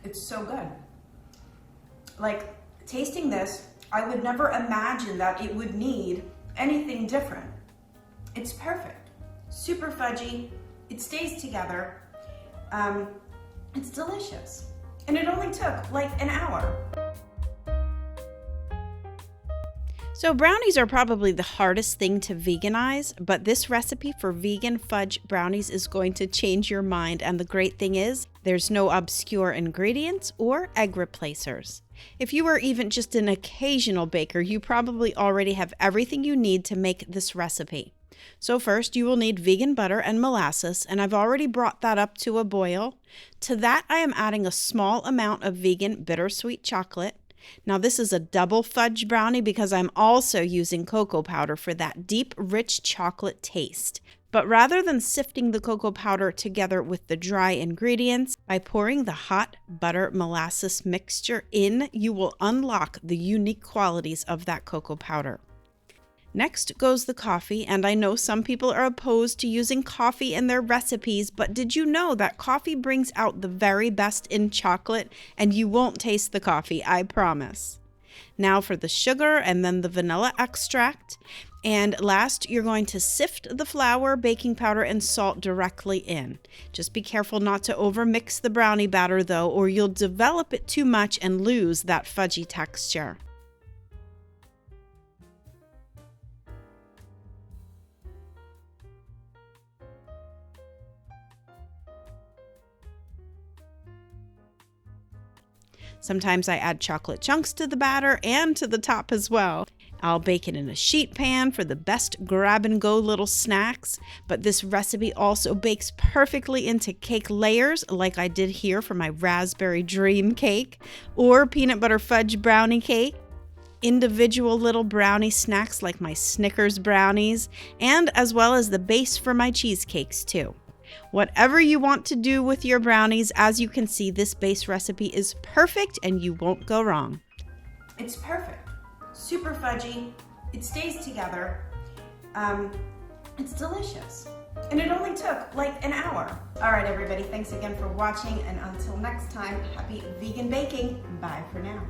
It's so good. Like, tasting this, I would never imagine that it would need anything different. It's perfect. Super fudgy. It stays together. It's delicious. And it only took like an hour. So brownies are probably the hardest thing to veganize, but this recipe for vegan fudge brownies is going to change your mind. And the great thing is, there's no obscure ingredients or egg replacers. If you are even just an occasional baker, you probably already have everything you need to make this recipe. So first, you will need vegan butter and molasses, and I've already brought that up to a boil. To that, I am adding a small amount of vegan bittersweet chocolate. Now this is a double fudge brownie because I'm also using cocoa powder for that deep, rich chocolate taste. But rather than sifting the cocoa powder together with the dry ingredients, by pouring the hot butter molasses mixture in, you will unlock the unique qualities of that cocoa powder. Next goes the coffee, and I know some people are opposed to using coffee in their recipes, but did you know that coffee brings out the very best in chocolate, and you won't taste the coffee, I promise. Now for the sugar and then the vanilla extract. And last, you're going to sift the flour, baking powder, and salt directly in. Just be careful not to overmix the brownie batter though, or you'll develop it too much and lose that fudgy texture. Sometimes I add chocolate chunks to the batter and to the top as well. I'll bake it in a sheet pan for the best grab-and-go little snacks, but this recipe also bakes perfectly into cake layers like I did here for my raspberry dream cake or peanut butter fudge brownie cake, individual little brownie snacks like my Snickers brownies, and as well as the base for my cheesecakes too. Whatever you want to do with your brownies, as you can see, this base recipe is perfect and you won't go wrong. It's perfect. Super fudgy. It stays together. It's delicious. And it only took like an hour. All right, everybody, thanks again for watching. And until next time, happy vegan baking. Bye for now.